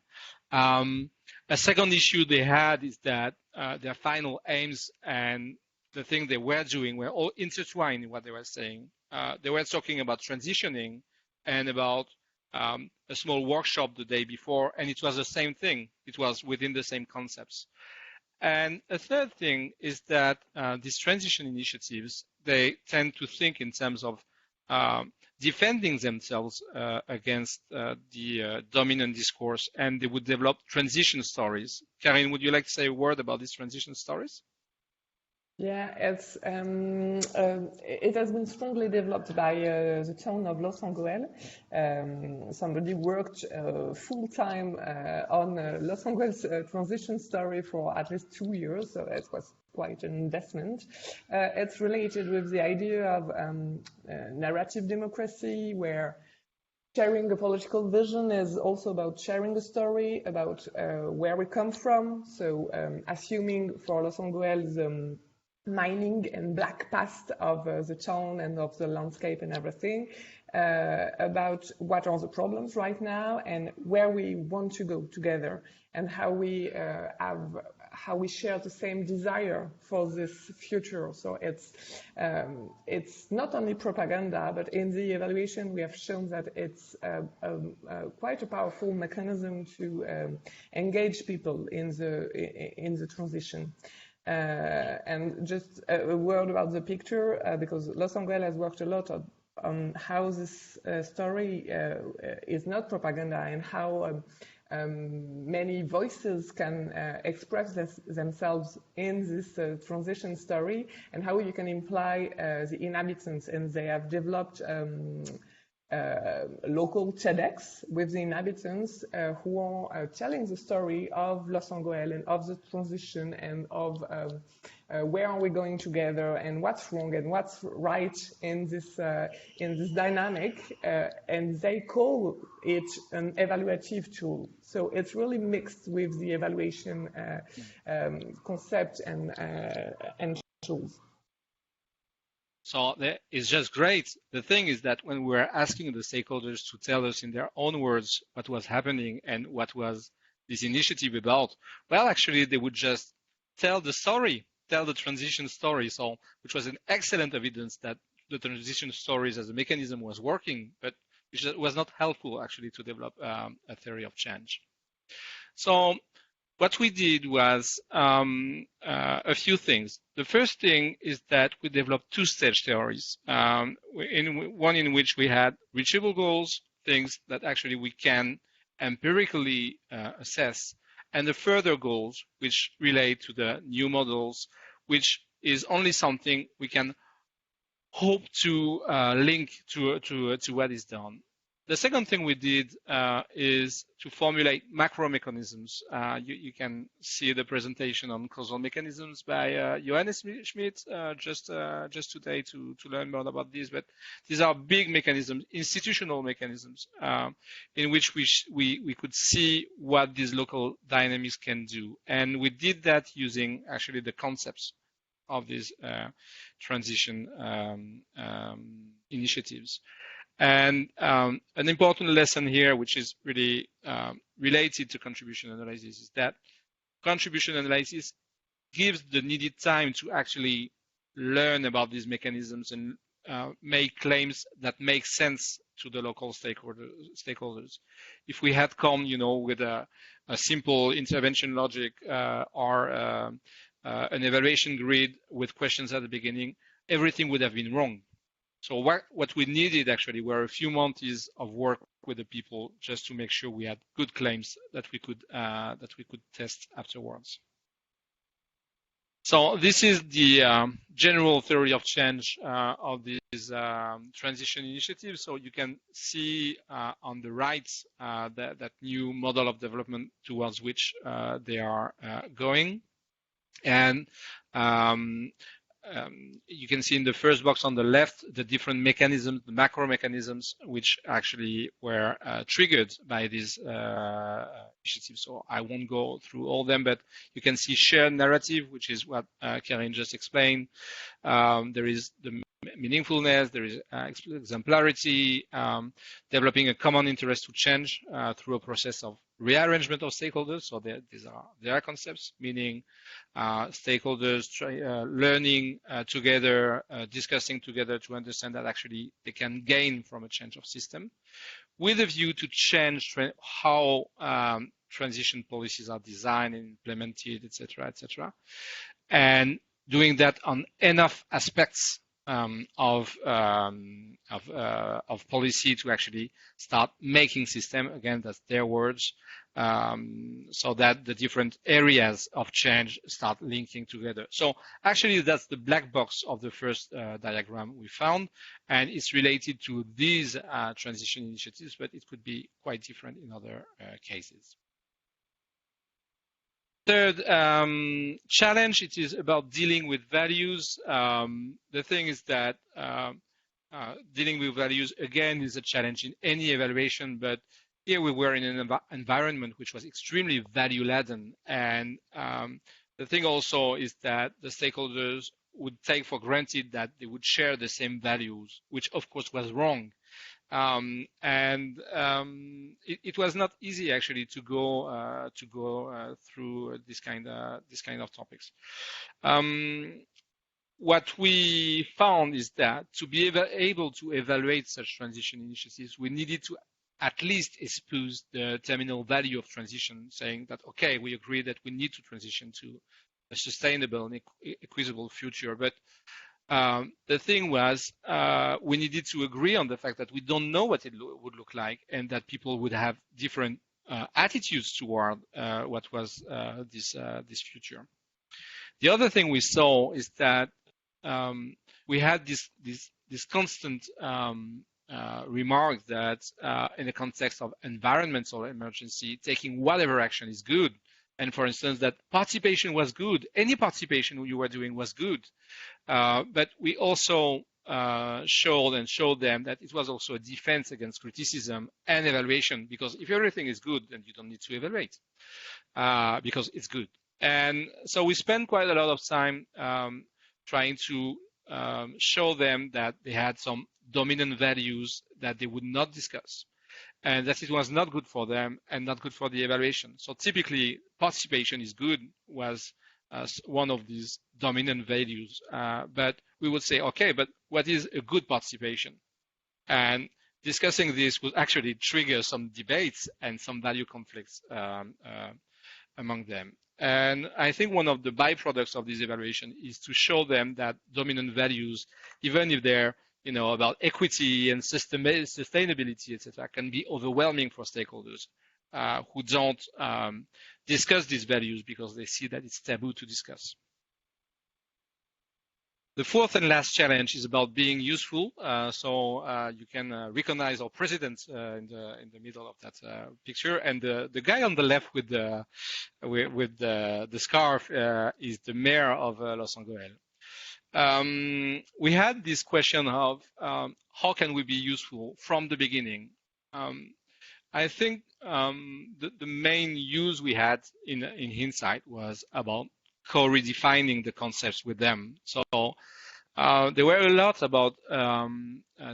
A second issue they had is that their final aims and the thing they were doing were all intertwined in what they were saying. They were talking about transitioning and about a small workshop the day before, and it was the same thing. It was within the same concepts. And a third thing is that these transition initiatives, they tend to think in terms of defending themselves against the dominant discourse, and they would develop transition stories. Karine, would you like to say a word about these transition stories? Yeah, it has been strongly developed by the town of Los Angeles. Somebody worked full-time on Los Angeles transition story for at least 2 years, so it was quite an investment. It's related with the idea of narrative democracy, where sharing a political vision is also about sharing a story, about where we come from. So assuming for Los Angeles mining and black past of the town and of the landscape and everything, about what are the problems right now and where we want to go together, and how we share the same desire for this future. So it's not only propaganda, but in the evaluation we have shown that it's quite a powerful mechanism to engage people in the transition. And just a word about the picture, because Los Angeles has worked a lot on how this story is not propaganda, and how many voices can express themselves in this transition story, and how you can imply the inhabitants. And they have developed local TEDx with the inhabitants who are telling the story of Los Angeles and of the transition, and of where are we going together, and what's wrong and what's right in this dynamic, and they call it an evaluative tool. So it's really mixed with the evaluation concept and tools. So it's just great. The thing is that when we're asking the stakeholders to tell us in their own words what was happening and what was this initiative about, well, actually, they would just tell the story, tell the transition story. So, which was an excellent evidence that the transition stories as a mechanism was working, but it was not helpful actually to develop a theory of change. So what we did was a few things. The first thing is that we developed two-stage theories, one in which we had reachable goals, things that actually we can empirically assess, and the further goals which relate to the new models, which is only something we can hope to link to what is done. The second thing we did is to formulate macro mechanisms. You can see the presentation on causal mechanisms by Johannes Schmidt just today to learn more about this. But these are big mechanisms, institutional mechanisms, in which we could see what these local dynamics can do. And we did that using actually the concepts of these transition initiatives. And an important lesson here, which is really related to contribution analysis, is that contribution analysis gives the needed time to actually learn about these mechanisms and make claims that make sense to the local stakeholders. If we had come, with a simple intervention logic or an evaluation grid with questions at the beginning, everything would have been wrong. So what we needed actually were a few months of work with the people just to make sure we had good claims that we could test afterwards. So this is the general theory of change of these transition initiatives. So you can see on the right that new model of development towards which they are going. And you can see in the first box on the left the different mechanisms, the macro mechanisms, which actually were triggered by these initiatives. So I won't go through all of them, but you can see shared narrative, which is what Karine just explained. There is the meaningfulness, there is exemplarity, developing a common interest to change through a process of rearrangement of stakeholders. So these are their concepts, meaning stakeholders learning together, discussing together to understand that actually they can gain from a change of system, with a view to change how transition policies are designed and implemented, etc., etc., and doing that on enough aspects of policy to actually start making system, again, that's their words, so that the different areas of change start linking together. So actually that's the black box of the first diagram we found, and it's related to these transition initiatives, but it could be quite different in other cases. Third challenge, it is about dealing with values. The thing is that dealing with values, again, is a challenge in any evaluation, but here we were in an environment which was extremely value-laden. And the thing also is that the stakeholders would take for granted that they would share the same values, which of course was wrong. It was not easy actually to go through this kind of topics. What we found is that to be able to evaluate such transition initiatives, we needed to at least espouse the terminal value of transition, saying that, okay, we agree that we need to transition to a sustainable and equitable future. But the thing was, we needed to agree on the fact that we don't know what it would look like, and that people would have different attitudes toward what was this future. The other thing we saw is that we had this constant remark that in the context of environmental emergency, taking whatever action is good. And for instance, that participation was good. Any participation you were doing was good. But we also showed them that it was also a defense against criticism and evaluation, because if everything is good, then you don't need to evaluate because it's good. And so we spent quite a lot of time trying to show them that they had some dominant values that they would not discuss, and that it was not good for them and not good for the evaluation. So typically, participation is good was one of these dominant values. But we would say, okay, but what is a good participation? And discussing this would actually trigger some debates and some value conflicts among them. And I think one of the byproducts of this evaluation is to show them that dominant values, even if they're about equity and sustainability, etc., can be overwhelming for stakeholders who don't discuss these values because they see that it's taboo to discuss. The fourth and last challenge is about being useful. So you can recognize our president in the middle of that picture, and the guy on the left with the scarf is the mayor of Los Angeles. We had this question of how can we be useful from the beginning. I think the main use we had in hindsight was about co-redefining the concepts with them. So there were a lot about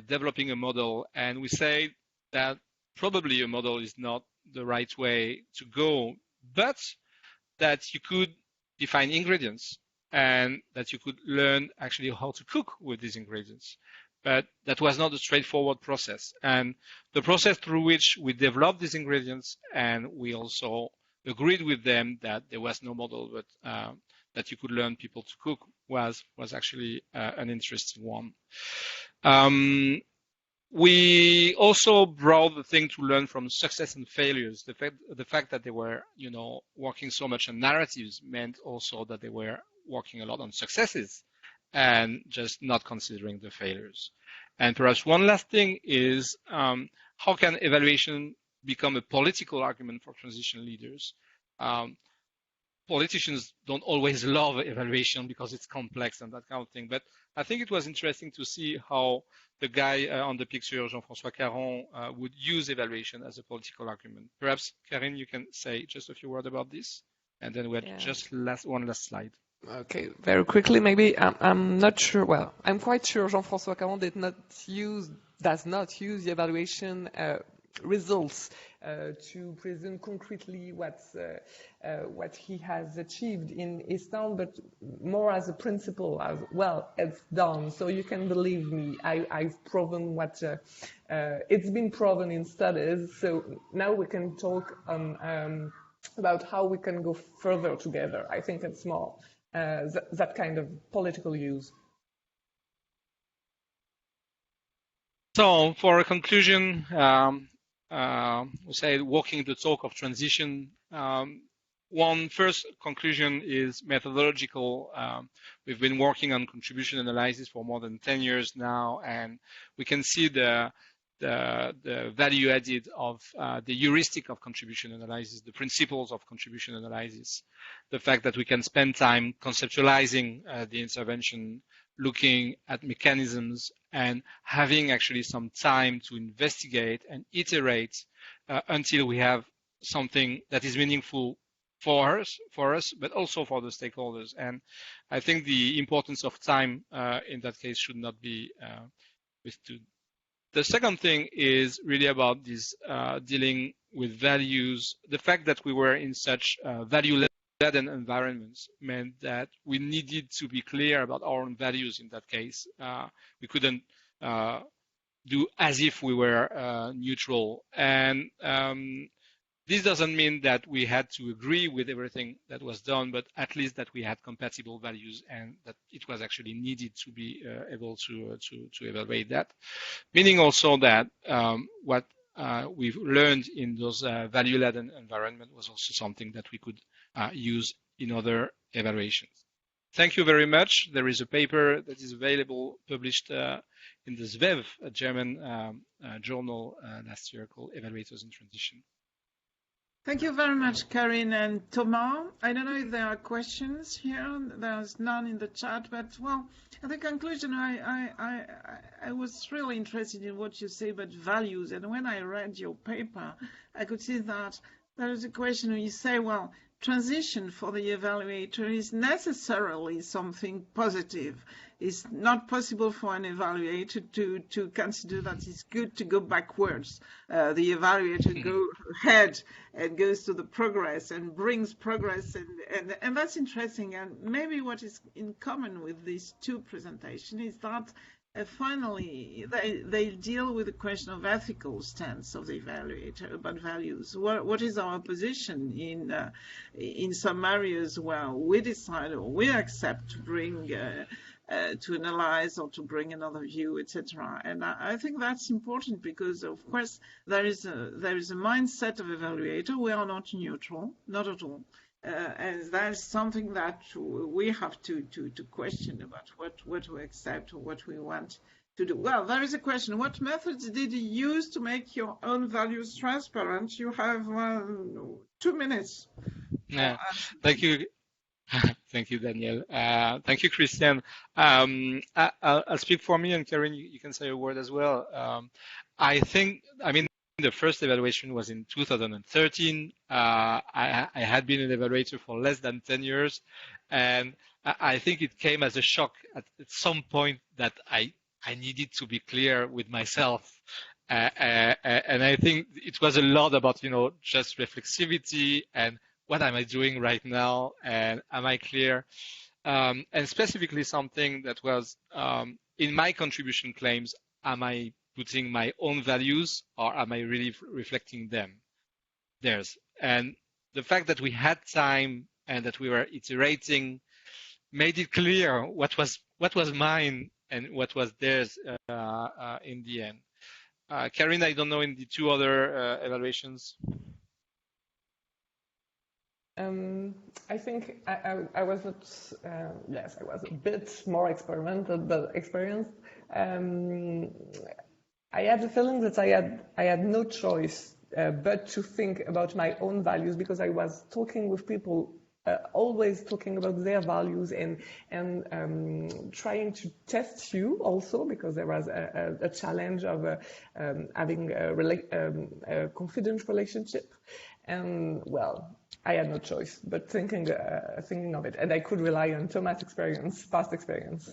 developing a model, and we say that probably a model is not the right way to go, but that you could define ingredients and that you could learn actually how to cook with these ingredients. But that was not a straightforward process. And the process through which we developed these ingredients, and we also agreed with them that there was no model, but that you could learn people to cook, was actually an interesting one. We also brought the thing to learn from success and failures. The fact that they were, working so much on narratives meant also that they were working a lot on successes and just not considering the failures. And perhaps one last thing is how can evaluation become a political argument for transition leaders? Politicians don't always love evaluation because it's complex and that kind of thing. But I think it was interesting to see how the guy on the picture, Jean-François Caron, would use evaluation as a political argument. Perhaps, Karine, you can say just a few words about this, and then we have just one last slide. Okay, very quickly, maybe. I'm not sure. Well, I'm quite sure Jean-François Caron does not use the evaluation results to present concretely what he has achieved in his town, but more as a principle, as well, it's done. So you can believe me, I've proven what it's been proven in studies. So now we can talk about how we can go further together. I think it's more that kind of political use. So for a conclusion, we say walking the talk of transition. One first conclusion is methodological. We've been working on contribution analysis for more than 10 years now, and we can see the value added of the heuristic of contribution analysis, the principles of contribution analysis, the fact that we can spend time conceptualizing the intervention, looking at mechanisms, and having actually some time to investigate and iterate until we have something that is meaningful for us, but also for the stakeholders. And I think the importance of time in that case should not be withstood. The second thing is really about this dealing with values. The fact that we were in such value-laden environments meant that we needed to be clear about our own values in that case. We couldn't do as if we were neutral. And this doesn't mean that we had to agree with everything that was done, but at least that we had compatible values and that it was actually needed to be able to evaluate that. Meaning also that what we've learned in those value-laden environment was also something that we could use in other evaluations. Thank you very much. There is a paper that is available, published in the SWEV, a German journal last year, called Evaluators in Transition. Thank you very much, Karine and Thomas. I don't know if there are questions here. There's none in the chat, but well, at the conclusion, I was really interested in what you say about values. And when I read your paper, I could see that there is a question where you say, well, transition for the evaluator is necessarily something positive. It's not possible for an evaluator to consider that it's good to go backwards. The evaluator goes ahead and goes to the progress and brings progress, and that's interesting. And maybe what is in common with these two presentations is that finally they deal with the question of ethical stance of the evaluator about values. What is our position in some areas where we decide or we accept to bring to analyze or to bring another view, etc. And I think that's important because, of course, there is a mindset of evaluator. We are not neutral, not at all. And that's something that we have to question about what we accept or what we want to do. Well, there is a question. What methods did you use to make your own values transparent? You have 2 minutes. Yeah, thank you. Thank you, Daniel. Thank you, Christian. I'll speak for me, and Karine, you can say a word as well. The first evaluation was in 2013. I had been an evaluator for less than 10 years, and I think it came as a shock at some point that I needed to be clear with myself. And I think it was a lot about, just reflexivity and what am I doing right now, and am I clear? And specifically something that was in my contribution claims, am I putting my own values or am I really reflecting theirs? And the fact that we had time and that we were iterating made it clear what was mine and what was theirs in the end. Karine, I don't know in the two other evaluations. I think I was not, yes, I was a bit more experimental, but experienced. I had the feeling that I had no choice but to think about my own values, because I was talking with people, always talking about their values and trying to test you also, because there was a challenge of having a confident relationship. And well, I had no choice but thinking of it, and I could rely on Thomas' experience, past experience.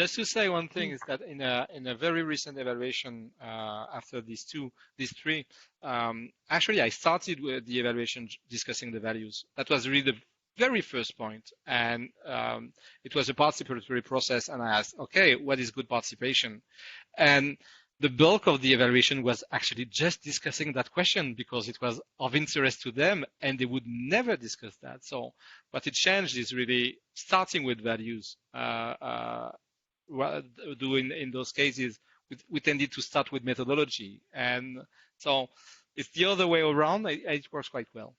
Just to say one thing is that in a very recent evaluation after these three, actually I started with the evaluation discussing the values. That was really the very first point, and it was a participatory process. And I asked, okay, what is good participation? And the bulk of the evaluation was actually just discussing that question because it was of interest to them and they would never discuss that. So what it changed is really starting with values. Doing in those cases, we tended to start with methodology. And so it's the other way around. It works quite well.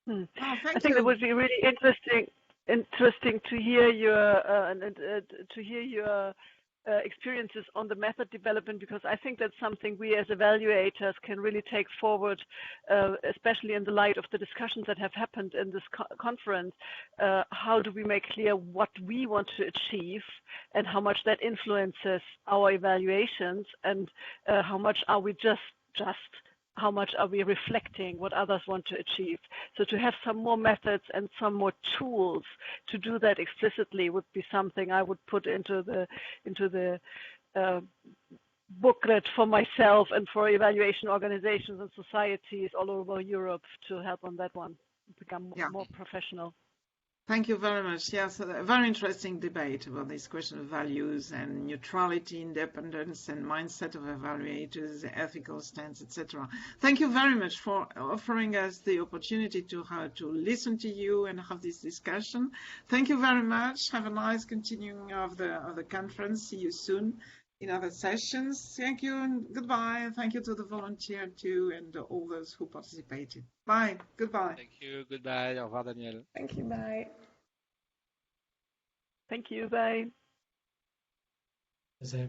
I think it would be really interesting to hear your experiences on the method development, because I think that's something we as evaluators can really take forward, especially in the light of the discussions that have happened in this conference. How do we make clear what we want to achieve and how much that influences our evaluations, and how much are we just how much are we reflecting what others want to achieve? So to have some more methods and some more tools to do that explicitly would be something I would put into the booklet for myself and for evaluation organizations and societies all over Europe to help on that one, become more professional. Thank you very much. Yes, a very interesting debate about this question of values and neutrality, independence, and mindset of evaluators, ethical stance, etc. Thank you very much for offering us the opportunity to listen to you and have this discussion. Thank you very much. Have a nice continuing of the conference. See you soon in other sessions. Thank you and goodbye. Thank you to the volunteer too and all those who participated. Bye. Goodbye. Thank you. Goodbye. Au revoir, Daniel. Thank you. Bye. Thank you. Bye. Is there